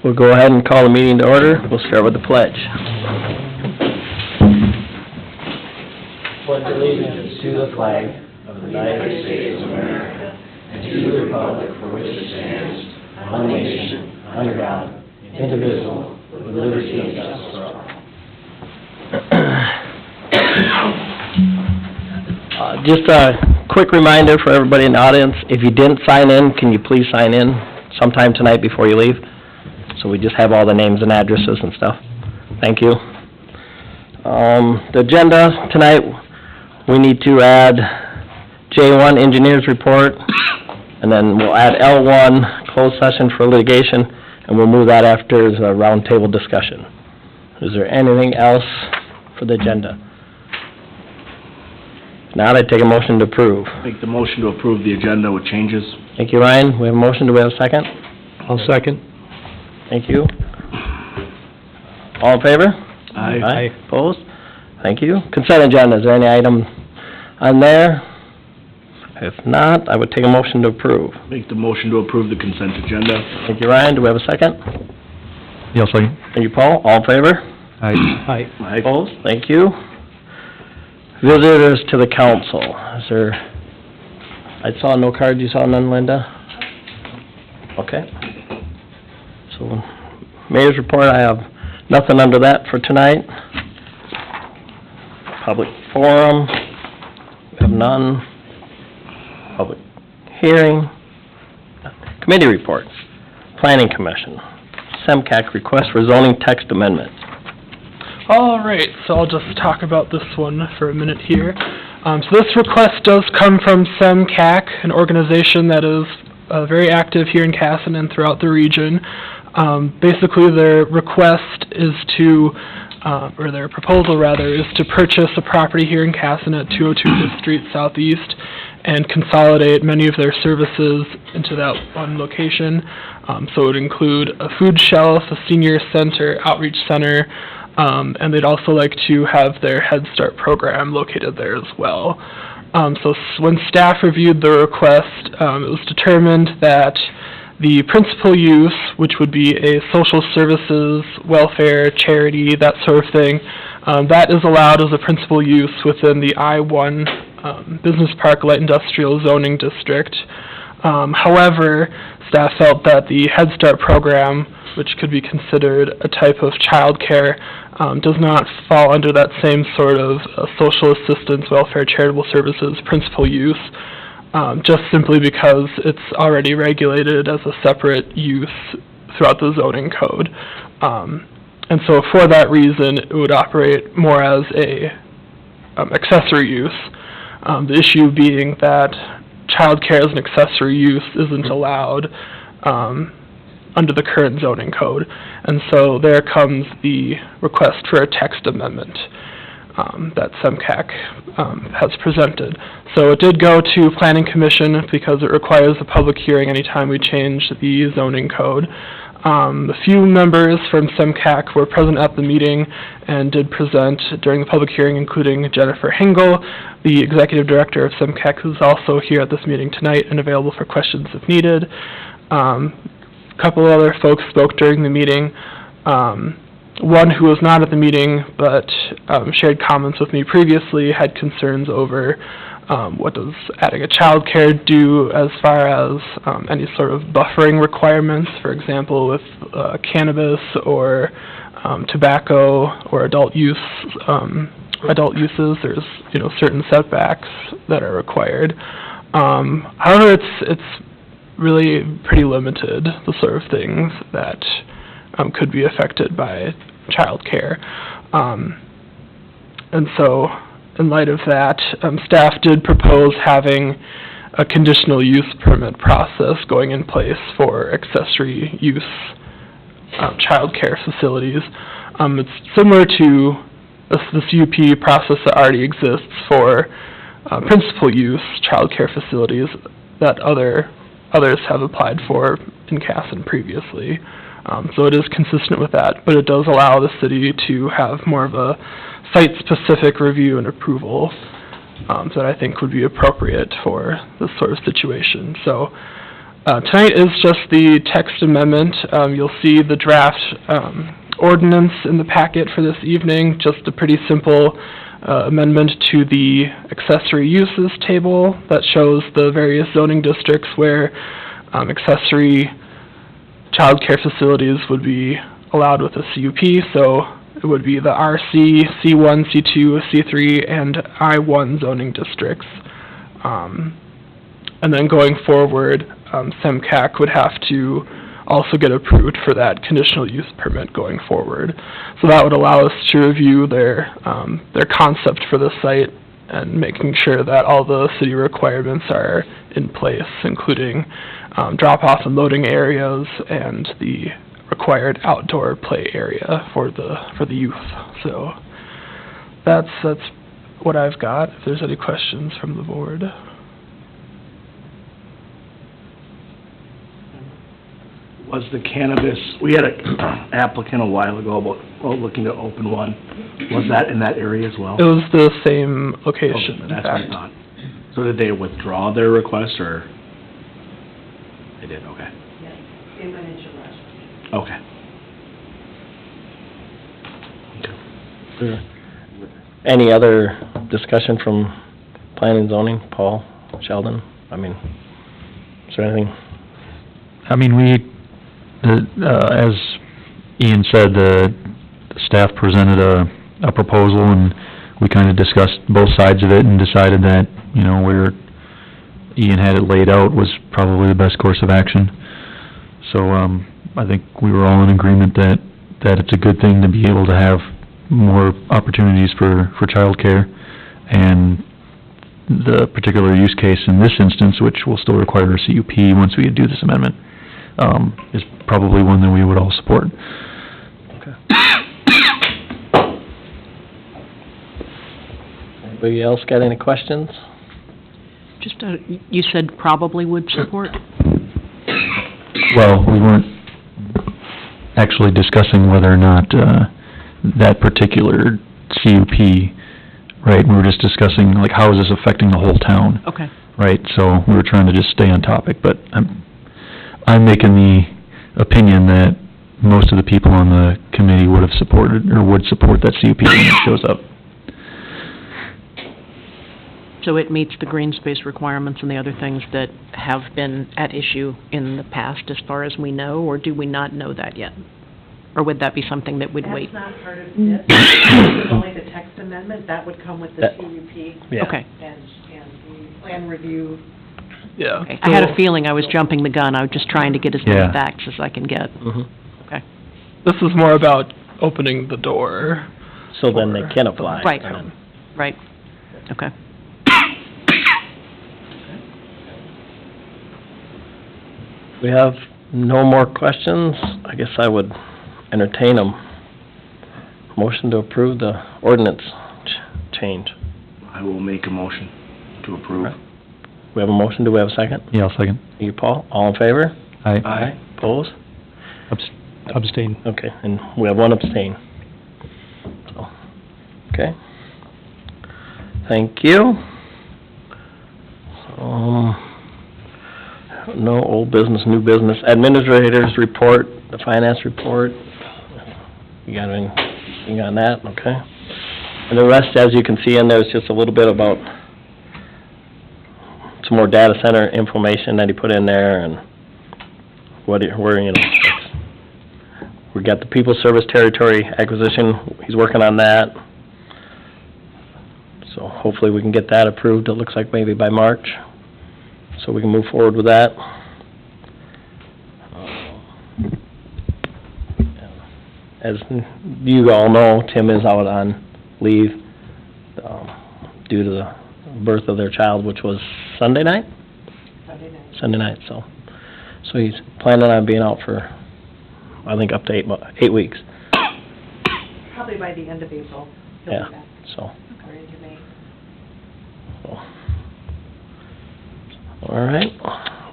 We'll go ahead and call the meeting to order. We'll start with the pledge. Pledge allegiance to the flag of the United States of America and to the republic for which it stands, one nation, under God, indivisible, with liberty and justice for all. Just a quick reminder for everybody in the audience, if you didn't sign in, can you please sign in sometime tonight before you leave? So we just have all the names and addresses and stuff. Thank you. The agenda tonight, we need to add J1 Engineers Report, and then we'll add L1 Closed Session for Litigation, and we'll move that after the roundtable discussion. Is there anything else for the agenda? Now I take a motion to approve. Make the motion to approve the agenda with changes. Thank you, Ryan. We have a motion. Do we have a second? I'll second. Thank you. All in favor? Aye. Opposed? Thank you. Consent agenda, is there any item on there? If not, I would take a motion to approve. Make the motion to approve the consent agenda. Thank you, Ryan. Do we have a second? Yeah, second. Thank you, Paul. All in favor? Aye. Aye. Opposed? Thank you. Visitors to the council. Is there, I saw no cards, you saw none, Linda? Okay. So, mayor's report, I have nothing under that for tonight. Public forum, we have none. Public hearing. Committee reports. Planning Commission. SEMCAC request for zoning text amendment. All right, so I'll just talk about this one for a minute here. So this request does come from SEMCAC, an organization that is very active here in Casson and throughout the region. Basically, their request is to, or their proposal rather, is to purchase a property here in Casson at 202 5th Street Southeast and consolidate many of their services into that one location. So it would include a food shelf, a senior center, outreach center, and they'd also like to have their Head Start program located there as well. So when staff reviewed the request, it was determined that the principal use, which would be a social services, welfare, charity, that sort of thing, that is allowed as a principal use within the I-1 Business Park Light Industrial Zoning District. However, staff felt that the Head Start program, which could be considered a type of child care, does not fall under that same sort of social assistance, welfare, charitable services principal use, just simply because it's already regulated as a separate use throughout the zoning code. And so for that reason, it would operate more as a accessory use. The issue being that child care as an accessory use isn't allowed under the current zoning code. And so there comes the request for a text amendment that SEMCAC has presented. So it did go to Planning Commission because it requires a public hearing anytime we change the zoning code. A few members from SEMCAC were present at the meeting and did present during the public hearing, including Jennifer Hengel, the Executive Director of SEMCAC, who's also here at this meeting tonight and available for questions if needed. A couple other folks spoke during the meeting. One who was not at the meeting but shared comments with me previously had concerns over what does adding a child care do as far as any sort of buffering requirements, for example, with cannabis or tobacco or adult uses. There's certain setbacks that are required. However, it's really pretty limited, the sort of things that could be affected by child care. And so, in light of that, staff did propose having a conditional use permit process going in place for accessory use child care facilities. It's similar to the CUP process that already exists for principal use child care facilities that others have applied for in Casson previously. So it is consistent with that, but it does allow the city to have more of a site-specific review and approval that I think would be appropriate for this sort of situation. So Tonight is just the text amendment. You'll see the draft ordinance in the packet for this evening, just a pretty simple amendment to the accessory uses table that shows the various zoning districts where accessory childcare facilities would be allowed with a CUP. So it would be the RC, C1, C2, C3, and I1 zoning districts. And then going forward, SEMCAC would have to also get approved for that conditional use permit going forward. So that would allow us to review their concept for the site and making sure that all the city requirements are in place, including drop-off and loading areas and the required outdoor play area for the youth. So that's what I've got. If there's any questions from the board. Was the cannabis, we had an applicant a while ago about looking to open one. Was that in that area as well? It was the same location, in That's what I fact. thought. So did they withdraw their request, or? They did, okay. Yes, it went into rush. Okay. Any other discussion from planning and zoning? Paul, Sheldon? I mean, is there anything? I mean, as Ian said, the staff presented a proposal, and we kind of discussed both sides of it and decided that, you know, where Ian had it laid out was probably the best course of action. So, I think we were all in agreement that it's a good thing to be able to have more opportunities for childcare, and the particular use case in this instance, which will still require a CUP once we do this amendment, is probably one that we would all support. Okay. Anybody else got any questions? Just, you said probably would support? Well, we weren't actually discussing whether or not that particular CUP, right? We were just discussing, like, how is this affecting the whole town, Okay. right? So we were trying to just stay on topic, but I'm making the opinion that most of the people on the committee would have supported, or would support that CUP when it shows up. So it meets the green space requirements and the other things that have been at issue in the past, as far as we know, or do we not know that yet? Or would that be something that would wait? That's not part of this, this is only the text amendment, that would come with the That- CUP Yeah. Okay. and the plan review. Yeah. Okay. I had a feeling I was jumping the gun. I was just trying to get as many Yeah. facts as I can get. Mm-hmm. Okay. This is more about opening the door. So then they can apply. Right. and then- Right. Okay. We have no more questions. I guess I would entertain them. Motion to approve the ordinance change. I will make a motion to approve. We have a motion, do we have a second? Yeah, I'll second. You, Paul, all in favor? Aye. Opposed? Abstain. Okay, and we have one abstain. So, okay. Thank you. No old business, new business. Administrators report, the finance report. You got anything on that? Okay. And the rest, as you can see in there, is just a little bit about some more data center information that he put in there, and where, you know, we got the People Service Territory acquisition, he's working on that. So hopefully we can get that approved, it looks like maybe by March, so we can move forward with that. As you all know, Tim is out on leave, due to the birth of their child, which was Sunday night? Sunday night, so he's planning on being out for, I think, up to 8 weeks. Probably by the end of April, he'll Yeah, be back, so, or into May. all right.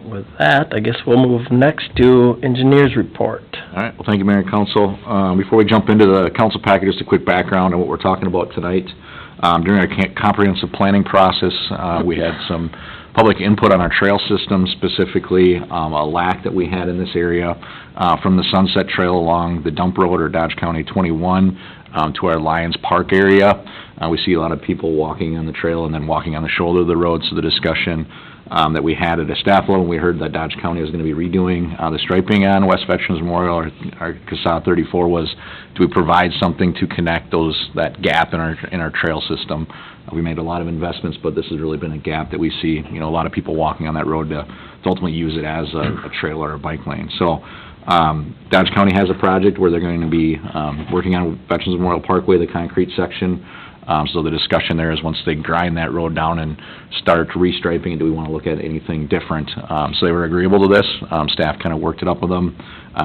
With that, I guess we'll move next to engineers report. All right, well, thank you, Mayor and Council. Before we jump into the council package, just a quick background on what we're talking about tonight. During our comprehensive planning process, we had some public input on our trail system, specifically, a lack that we had in this area, from the Sunset Trail along the dump road or Dodge County 21, to our Lions Park area. We see a lot of people walking on the trail and then walking on the shoulder of the road, so the discussion that we had at a staff level, we heard that Dodge County was going to be redoing the striping on West Veterans Memorial, or CASA 34, was, do we provide something to connect that gap in our trail system? We made a lot of investments, but this has really been a gap that we see, a lot of people walking on that road to ultimately use it as a trail or a bike lane. So Dodge County has a project where they're going to be working on Veterans Memorial Parkway, the concrete section. So the discussion there is, once they grind that road down and start restriping, do we want to look at anything different? So they were agreeable to this. Staff kind of worked it up with them.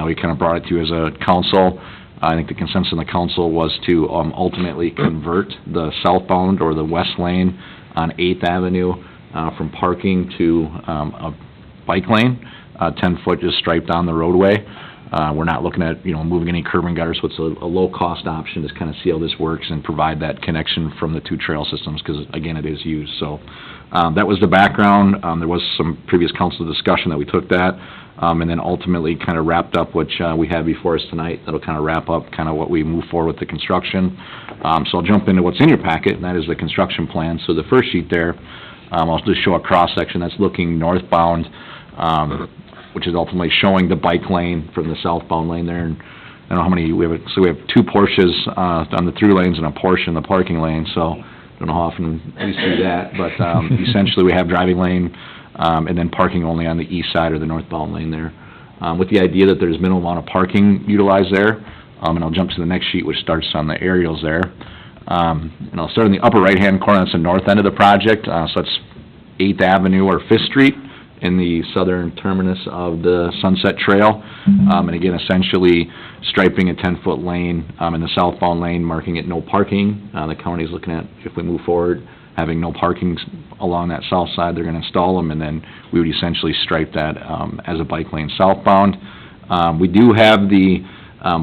We kind of brought it to you as a council. I think the consensus in the council was to ultimately convert the southbound or the west lane on 8th Avenue from parking to a bike lane, 10-foot just striped on the roadway. We're not looking at, moving any curb and gutters, so it's a low-cost option to kind of see how this works and provide that connection from the two trail systems, because, again, it is used. So that was the background. There was some previous council discussion that we took that, and then ultimately kind of wrapped up, which we have before us tonight. That'll kind of wrap up kind of what we move forward with the construction. So I'll jump into what's in your packet, and that is the construction plan. So the first sheet there, I'll just show a cross-section that's looking northbound, which is ultimately showing the bike lane from the southbound lane there. And I don't know how many, we have two Porsches on the through lanes and a Porsche in the parking lane, so I don't know how often we see that, but essentially we have driving lane and then parking only on the east side or the northbound lane there, with the idea that there's minimal amount of parking utilized there. And I'll jump to the next sheet, which starts on the aerials there. And I'll start in the upper right-hand corner. That's the north end of the project, so that's 8th Avenue or 5th Street, in the southern terminus of the Sunset Trail. And again, essentially striping a 10-foot lane in the southbound lane, marking it no parking. The county's looking at, if we move forward, having no parking along that south side. They're going to install them, and then we would essentially stripe that as a bike lane southbound. We do have the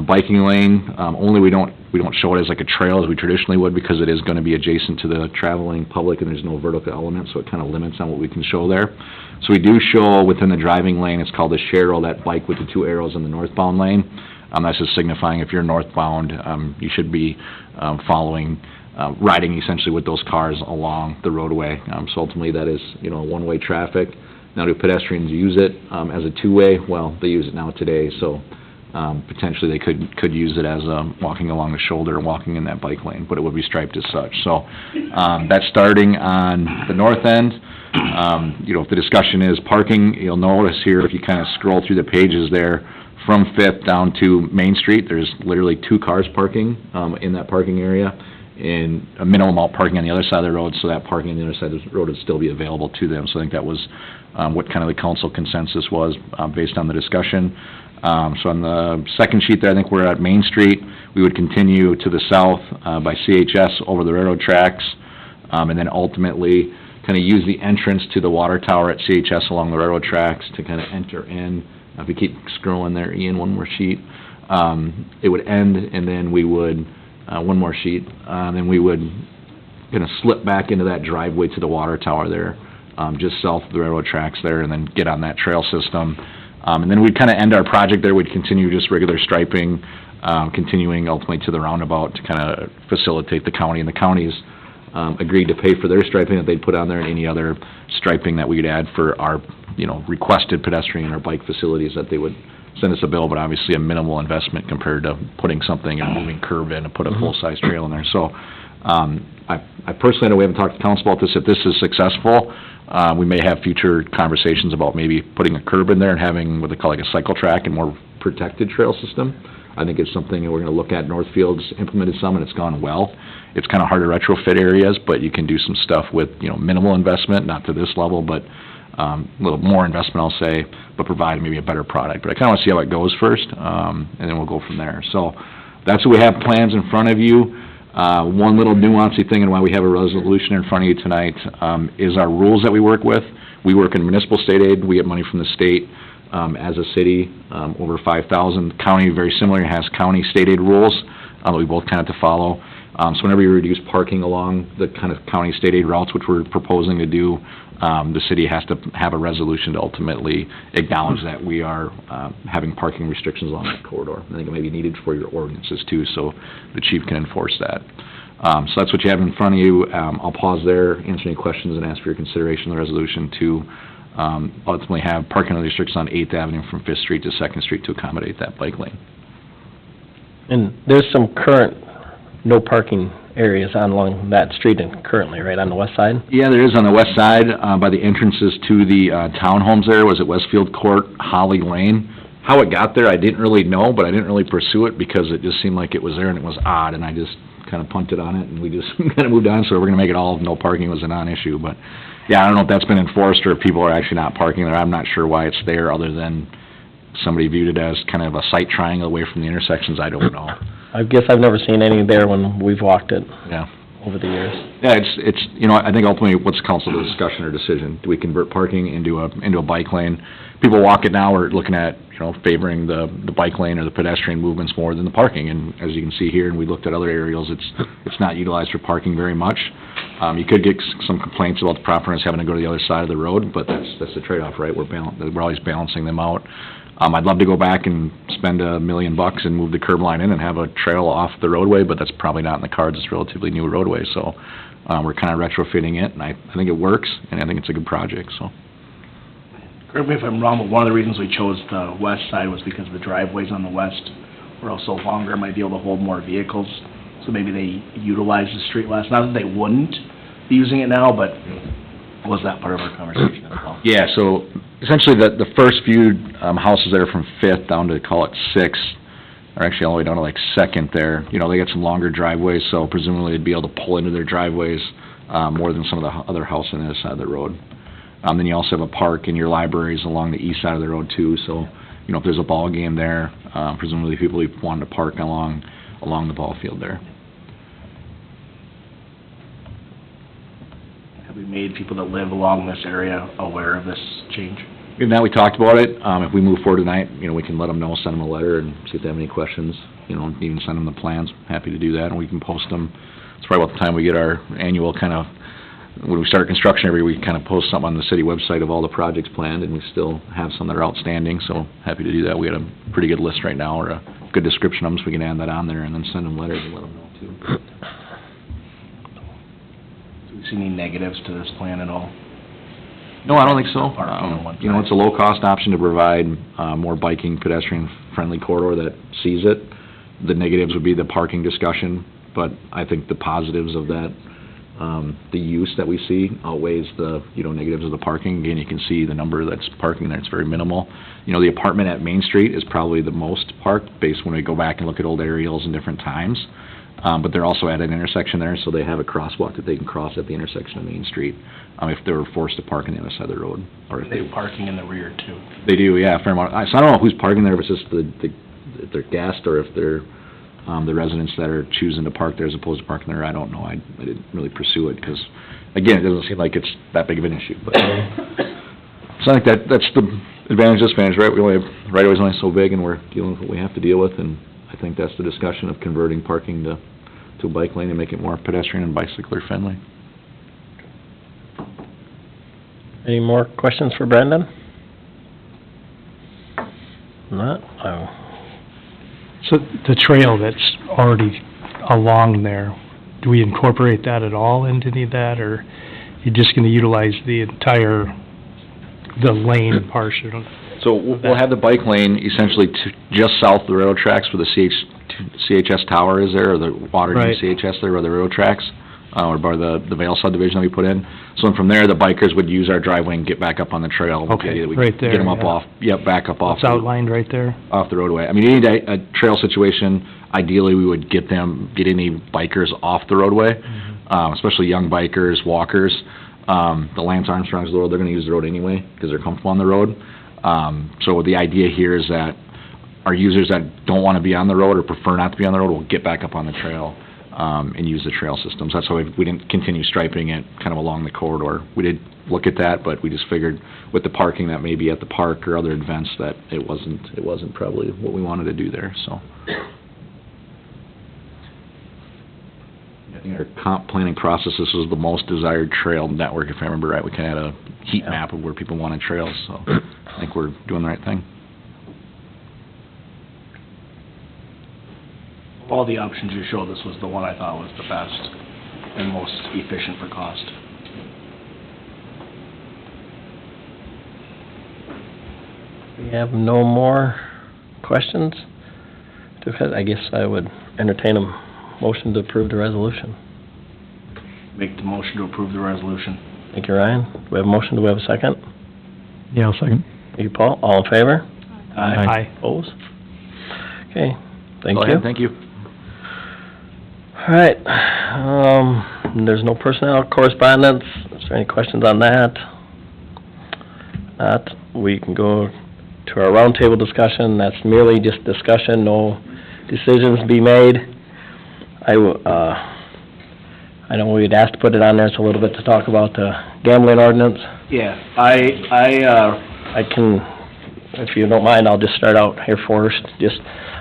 biking lane, only we don't show it as like a trail as we traditionally would, because it is going to be adjacent to the traveling public and there's no vertical element, so it kind of limits on what we can show there. So we do show within the driving lane, it's called a Sharrow, that bike with the two arrows in the northbound lane. That's just signifying if you're northbound, you should be riding essentially with those cars along the roadway. So ultimately that is, one-way traffic. Now, do pedestrians use it as a two-way? Well, they use it now today, so potentially they could use it as walking along the shoulder and walking in that bike lane, but it would be striped as such. So that's starting on the north end. If the discussion is parking, you'll notice here, if you kind of scroll through the pages there, from 5th down to Main Street, there's literally 2 cars parking in that parking area, and a minimal amount parking on the other side of the road, so that parking on the other side of the road would still be available to them. So I think that was what kind of the council consensus was based on the discussion. So on the second sheet there, I think we're at Main Street. We would continue to the south by CHS over the railroad tracks, and then ultimately kind of use the entrance to the water tower at CHS along the railroad tracks to kind of enter in. If we keep scrolling there, Ian, one more sheet, it would end, and then we would, one more sheet, then we would kind of slip back into that driveway to the water tower there, just south of the railroad tracks there, and then get on that trail system. And then we'd kind of end our project there. We'd continue just regular striping, continuing ultimately to the roundabout to kind of facilitate the county. And the county's agreed to pay for their striping that they'd put on there, and any other striping that we'd add for our, requested pedestrian or bike facilities, that they would send us a bill, but obviously a minimal investment compared to putting something and moving curb in and put a full-size trail in there. So I personally know we haven't talked to council about this. If this is successful, we may have future conversations about maybe putting a curb in there and having what they call like a cycle track and more protected trail system. I think it's something that we're going to look at. Northfield's implemented some, and it's gone well. It's kind of hard to retrofit areas, but you can do some stuff with, minimal investment, not to this level, but a little more investment, I'll say, but provide maybe a better product. But I kind of want to see how it goes first, and then we'll go from there. So that's what we have plans in front of you. One little nuancey thing and why we have a resolution in front of you tonight is our rules that we work with. We work in municipal state aid. We get money from the state as a city, over 5,000. County, very similar, has county state aid rules that we both kind of have to follow. So whenever you reduce parking along the kind of county state aid routes, which we're proposing to do the city has to have a resolution to ultimately acknowledge that we are having parking restrictions along that corridor. I think it may be needed for your ordinances too, so the chief can enforce that. So that's what you have in front of you. I'll pause there, answer any questions, and ask for your consideration of the resolution to ultimately have parking restrictions on 8th Avenue from 5th Street to 2nd Street to accommodate that bike lane. And there's some current no parking areas along that street and currently, right, on the west side? Yeah, there is on the west side, by the entrances to the townhomes there. Was it Westfield Court, Holly Lane? How it got there, I didn't really know, but I didn't really pursue it because it just seemed like it was there and it was odd, and I just kind of punted on it, and we just kind of moved on, so we're gonna make it all, no parking was a non-issue, but, yeah, I don't know if that's been enforced or if people are actually not parking there. I'm not sure why it's there, other than somebody viewed it as kind of a sight triangle away from the intersections, I don't know. I guess I've never seen any there when we've walked it Yeah. over the years. Yeah, it's, you know, I think ultimately, what's council's discussion or decision? Do we convert parking into a bike lane? People walk it now, we're looking at, you know, favoring the bike lane or the pedestrian movements more than the parking, and as you can see here, and we looked at other areas, it's not utilized for parking very much. You could get some complaints about the property owners having to go to the other side of the road, but that's the trade-off, right? We're always balancing them out. I'd love to go back and spend $1 million and move the curb line in and have a trail off the roadway, but that's probably not in the cards. It's a relatively new roadway, so we're kind of retrofitting it, and I think it works, and I think it's a good project, so. Correct me if I'm wrong, but one of the reasons we chose the west side was because the driveways on the west were also longer, might be able to hold more vehicles, so maybe they utilize the street less. Not that they wouldn't be using it now, but was that part of our conversation as well? Yeah, so essentially the first few houses there from 5th down to, call it 6th, are actually all the way down to like 2nd there. You know, they got some longer driveways, so presumably they'd be able to pull into their driveways more than some of the other houses on the other side of the road. Then you also have a park and your libraries along the east side of the road too, so, you know, if there's a ball game there, presumably people want to park along the ball field there. Have we made people that live along this area aware of this change? Now we talked about it. If we move forward tonight, you know, we can let them know, send them a letter and see if they have any questions, you know, even send them the plans. Happy to do that, and we can post them. It's probably about the time we get our annual kind of, when we start construction every week, kind of post something on the city website of all the projects planned, and we still have some that are outstanding, so happy to do that. We had a pretty good list right now, or a good description of them, so we can add that on there and then send them letters and let them know too. Do we see any negatives to this plan at all? No, I don't think so. Parking on one You know, side. it's a low-cost option to provide more biking, pedestrian-friendly corridor that sees it. The negatives would be the parking discussion, but I think the positives of that, the use that we see outweighs the, you know, negatives of the parking. Again, you can see the number that's parking there, it's very minimal. You know, the apartment at Main Street is probably the most parked, based when we go back and look at old aerials and different times. But they're also at an intersection there, so they have a crosswalk that they can cross at the intersection of Main Street, if they were forced to park on the other side of the road. Or if They have parking in the rear too. They do, yeah, a fair amount. So I don't know who's parking there, if it's just if they're guests or if they're, the residents that are choosing to park there as opposed to parking there. I don't know. I didn't really pursue it, because, again, it doesn't seem like it's that big of an issue, but. So I think that's the advantage, disadvantage, right? We only have, right away is only so big, and we're dealing with what we have to deal with, and I think that's the discussion of converting parking to a bike lane and make it more pedestrian and bicycler friendly. Any more questions for Brendan? Not? So the trail that's already along there, do we incorporate that at all into any of that, or you're just gonna utilize the entire, the lane portion? So we'll have the bike lane essentially just south of the railroad tracks where the CHS tower is there, or the Waterview Right. CHS there, where the railroad tracks, or by the Vale subdivision that we put in. So from there, the bikers would use our driveway and get back up on the trail. Okay, We right there, Get them up yeah. back up off. It's outlined right there? Off the roadway. I mean, you need a trail situation, ideally, we would get any bikers off the roadway, especially young bikers, walkers. The Lance Armstrongs of the world, they're gonna use the road anyway, because they're comfortable on the road. So the idea here is that our users that don't wanna be on the road or prefer not to be on the road will get back up on the trail, and use the trail systems. That's why we didn't continue striping it kind of along the corridor. We did look at that, but we just figured with the parking that may be at the park or other events, that it wasn't probably what we wanted to do there, so. I think our comp planning process, this was the most desired trail network, if I remember right. We kinda had heat Yeah. map of where people wanted trails, so I think we're doing the right thing. All the options you showed, this was the one I thought was the best and most efficient for cost. We have no more questions? I guess I would entertain a motion to approve the resolution. Make the motion to approve the resolution. Thank you, Ryan. Do we have a motion? Do we have a second? Yeah, I'll second. Thank you, Paul. All in favor? Aye. Opposed? Okay, thank Go you. ahead, thank you. All right, there's no personnel correspondence. Is there any questions on that? Not, we can go to our roundtable discussion. That's merely just discussion, no decisions to be made. I know we'd asked to put it on there, so a little bit to talk about the gambling ordinance. Yeah, I can, if you don't mind, I'll just start out here first.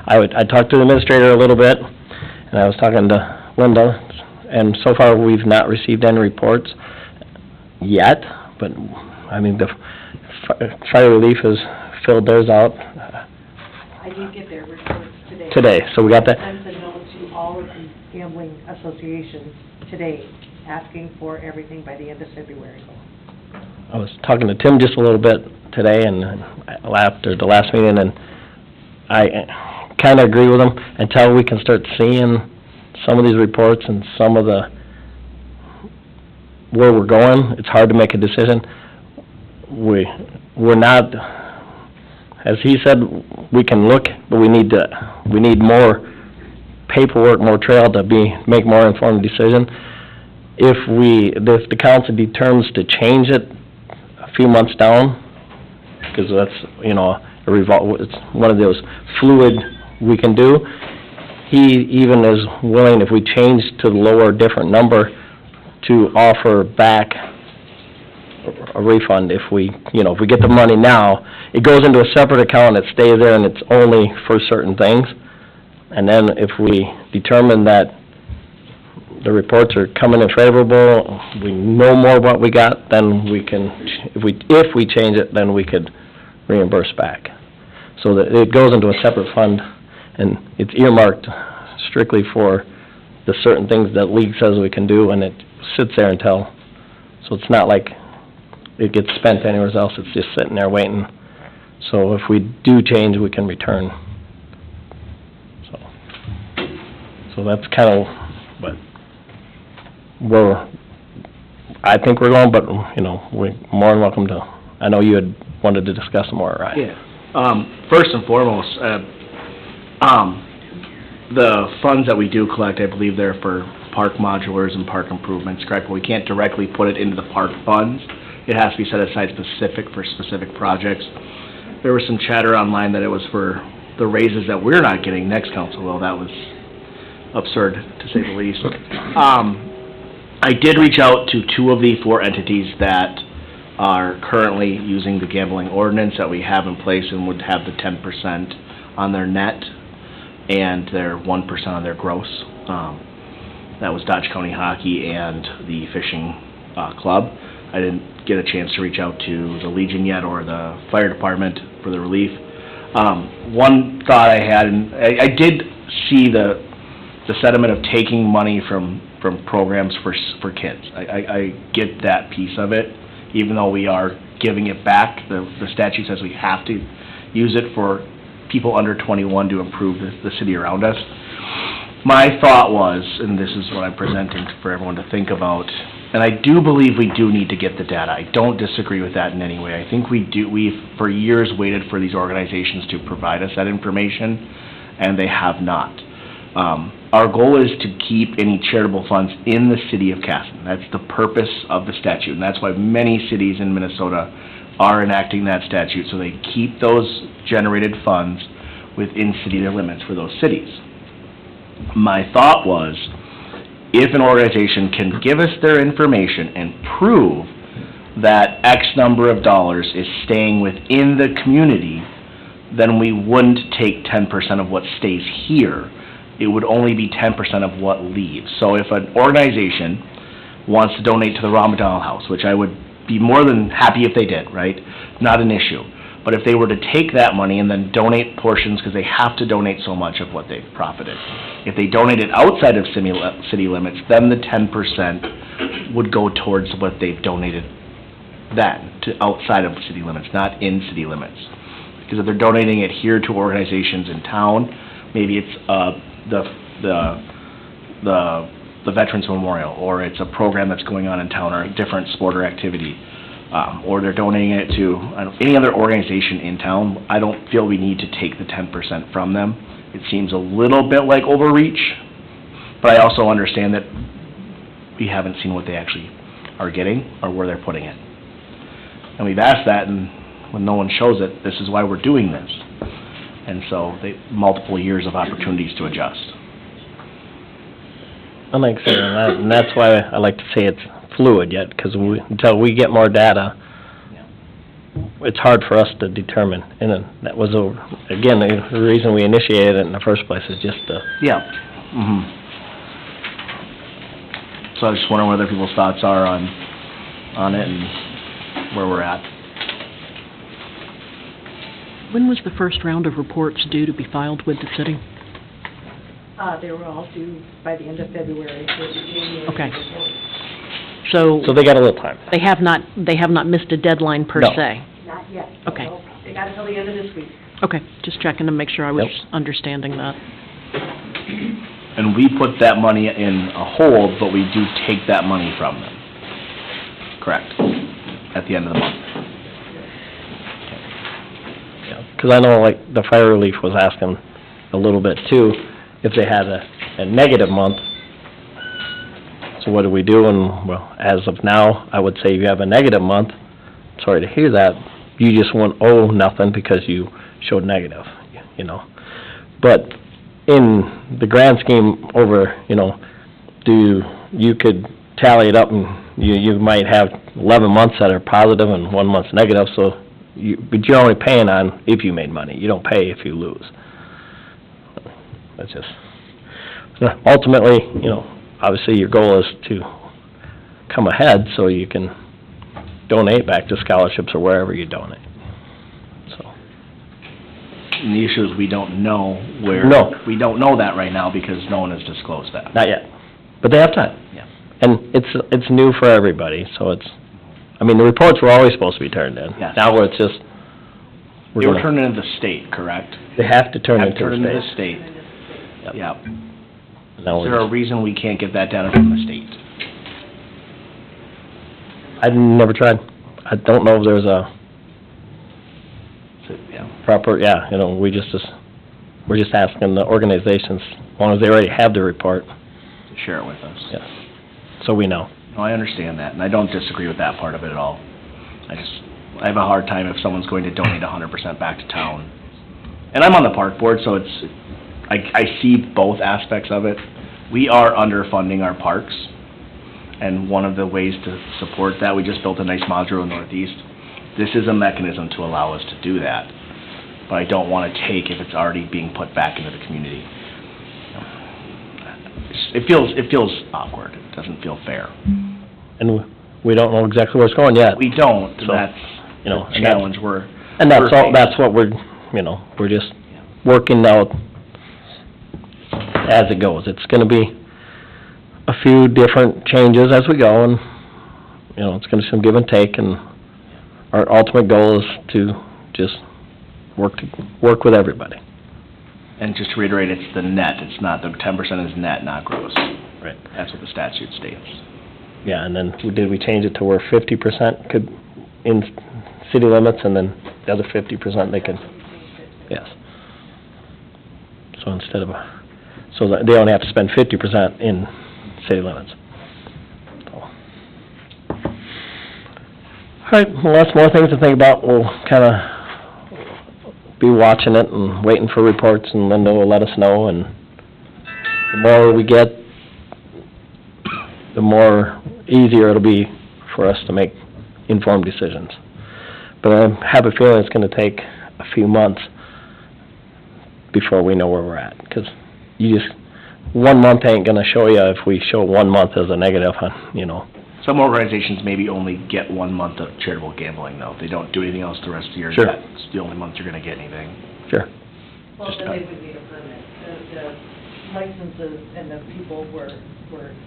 I talked to the administrator a little bit, and I was talking to Linda, and so far, we've not received any reports yet, but, I mean, the fire relief has filled theirs out I did get their reports today. today, so we got that. I sent a note to all of the gambling associations today, asking for everything by the end of February. I was talking to Tim just a little bit today, and after the last meeting, and I kinda agree with him. Until we can start seeing some of these reports and some of where we're going, it's hard to make a decision. We're not, as he said, we can look, but we need more paperwork, more trail to make more informed decision. If the council determines to change it a few months down, because that's, it's one of those fluid we can do, he even is willing, if we change to the lower different number, to offer back a refund if we get the money now. It goes into a separate account, it stays there, and it's only for certain things. And then if we determine that the reports are coming in favorable, we know more what we got, then we can, if we change it, then we could reimburse back. So that it goes into a separate fund, and it's earmarked strictly for the certain things that league says we can do, and it sits there until, so it's not like it gets spent anywhere else, it's just sitting there waiting. So if we do change, we can return. So that's kind of what I think we're going, but, we're more than welcome to, I know you had wanted to discuss more, right? Yeah. First and foremost, the funds that we do collect, I believe they're for park modulars and park improvements, correct? But we can't directly put it into the park funds. It has to be set aside for specific projects. There was some chatter online that it was for the raises that we're not getting next council. Well, that was absurd, to say the least. I did reach out to 2 of the 4 entities that are currently using the gambling ordinance that we have in place and would have the 10% on their net and their 1% on their gross. That was Dodge County Hockey and the Fishing Club. I didn't get a chance to reach out to the Legion yet or the fire department for the relief. One thought I had, and I did see the sentiment of taking money from programs for kids. I get that piece of it, even though we are giving it back. The statute says we have to use it for people under 21 to improve the city around us. My thought was, and this is what I'm presenting for everyone to think about, and I do believe we do need to get the data. I don't disagree with that in any way. I think we do. We've for years waited for these organizations to provide us that information, and they have not. Our goal is to keep any charitable funds in the city of Casson. That's the purpose of the statute, and that's why many cities in Minnesota are enacting that statute, so they keep those generated funds within city limits for those cities. My thought was, if an organization can give us their information and prove that X number of dollars is staying within the community, then we wouldn't take 10% of what stays here. It would only be 10% of what leaves. So if an organization wants to donate to the Ron McDonald House, which I would be more than happy if they did, right? Not an issue. But if they were to take that money and then donate portions, because they have to donate so much of what they've profited, if they donate it outside of city limits, then the 10% would go towards what they've donated then, to outside of city limits, not in city limits. Because if they're donating it here to organizations in town, maybe it's the Veterans Memorial, or it's a program that's going on in town, or a different sport or activity, or they're donating it to any other organization in town, I don't feel we need to take the 10% from them. It seems a little bit like overreach, but I also understand that we haven't seen what they actually are getting, or where they're putting it. And we've asked that, and when no one shows it, this is why we're doing this. And so, multiple years of opportunities to adjust. And like I said, and that's why I like to say it's fluid yet, because until we get more data, it's hard for us to determine. And then that was, again, the reason we initiated it in the first place is just to... Yeah. So I was just wondering what other people's thoughts are on it and where we're at. When was the first round of reports due to be filed with the city? They were all due by the end of February, so it's January. Okay. So So they got a little time. they have not missed a deadline per No. se? Not yet. Okay. No, they got until the end of this week. Okay, just checking to make sure I was Yep. understanding that. And we put that money in a hold, but we do take that money from them. Correct. At the end of the month. Because I know, like, the fire relief was asking a little bit too, if they had a negative month. So what do we do? And, well, as of now, I would say if you have a negative month, sorry to hear that, you just won't owe nothing because you showed negative, you know. But in the grand scheme over, you know, you could tally it up and you might have 11 months that are positive and 1 month's negative, so but you're only paying on if you made money. You don't pay if you lose. That's just, ultimately, you know, obviously your goal is to come ahead so you can donate back to scholarships or wherever you donate. So. And the issue is we don't know where... No. We don't know that right now because no one has disclosed that. Not yet, but they have time. Yeah. And it's new for everybody, so it's, I mean, the reports were always supposed to be turned in. Yes. Now it's just, They were turned into the state, correct? they have to turn Have into turned into the the state. state. Yeah. Now Is we're there a just- reason we can't get that data from the state? I've never tried. I don't know if there's a Yeah. proper, you know, we're just asking the organizations, as long as they already have the report, To share it with us. yes, so we know. No, I understand that, and I don't disagree with that part of it at all. I have a hard time if someone's going to donate 100% back to town. And I'm on the park board, so I see both aspects of it. We are underfunding our parks, and one of the ways to support that, we just built a nice modular in Northeast. This is a mechanism to allow us to do that, but I don't want to take if it's already being put back into the community. It feels awkward. It doesn't feel fair. And we don't know exactly where it's going yet. We don't, and So, that's you know, the and that's- challenge we're... And that's all, facing. that's what we're, you know, we're just working out as it goes. It's gonna be a few different changes as we go, and, you know, it's gonna be some give and take, and our ultimate goal is to just work with everybody. And just to reiterate, it's the net, it's not, the 10% is net, not gross. Right. That's what the statute states. Yeah, and then did we change it to where 50% could, in city limits, and then the other 50% they can, yes. So instead of, so that they only have to spend 50% in city limits. So. All right, well, that's more things to think about. We'll kinda be watching it and waiting for reports, and Linda will let us know, and the more we get, the more easier it'll be for us to make informed decisions. But I have a feeling it's gonna take a few months before we know where we're at, 'cause you just, 1 month ain't gonna show you if we show 1 month as a negative on, you know, Some organizations maybe only get 1 month of charitable gambling, though. They don't do anything else the rest of the year. Sure. That's the only month you're gonna get anything. Sure. Well, Just then they would need a permit. The licenses and the people we're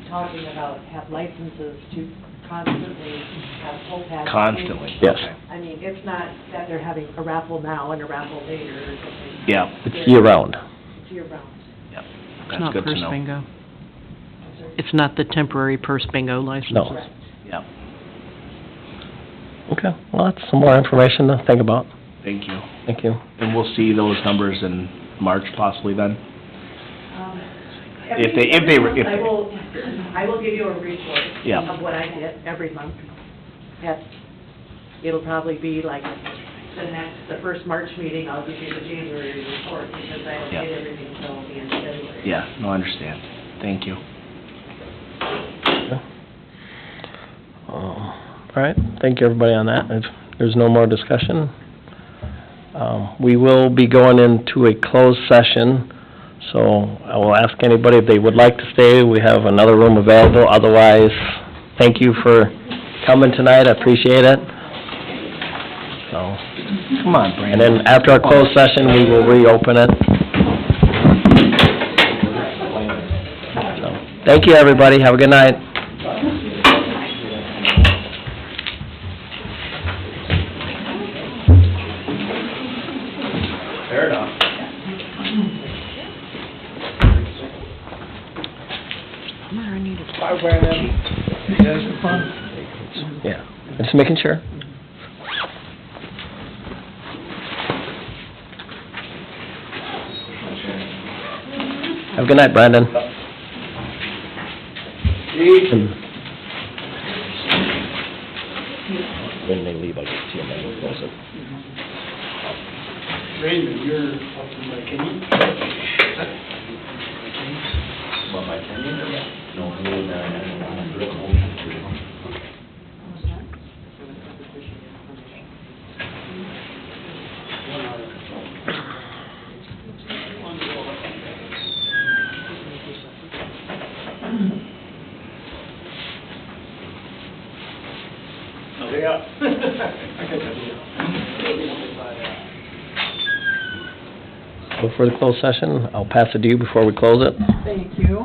talking about have licenses to constantly have pull pads. Constantly. Yes. Okay. I mean, it's not that they're having a raffle now and a raffle later or something. Yeah, It's year-round. It's year-round. yep. It's That's not good to purse know. bingo. It's not the temporary purse bingo license. No. Yep, Okay, well, that's some more information to think about. thank you. Thank you. And we'll see those numbers in March possibly then? If they- Every month if- I will give you a report Yeah. of what I get every month. It'll probably be like the first March meeting, I'll give you the January report because I don't Yeah. get everything until the end of February. Yeah, no, I understand. Thank you. All right, thank you, everybody, on that. If there's no more discussion, we will be going into a closed session, so I will ask anybody if they would like to stay. We have another room available. Otherwise, thank you for coming tonight, I appreciate it. So, Come on, and Brandon. then after our closed session, we will reopen it. So, thank you, everybody, have a good night. Fair enough. Bye, Brandon. You guys have fun? Yeah, just making sure. Have a good night, Brandon. When they leave, I'll get to you and then we'll close it. Raymond, you're up in McKinney? So for the closed session, I'll pass it to you before we close it. Thank you.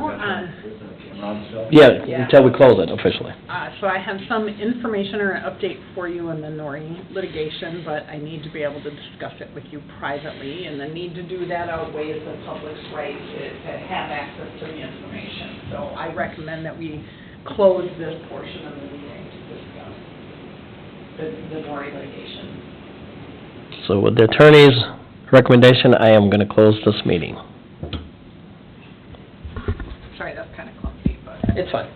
Yeah, until we close it officially. So I have some information or an update for you in the Nori litigation, but I need to be able to discuss it with you privately, and the need to do that outweighs the public's right to have access to the information. So I recommend that we close this portion of the meeting to discuss the Nori litigation. So with the attorney's recommendation, I am gonna close this meeting. Sorry, that's kind of clumsy, but. It's fine.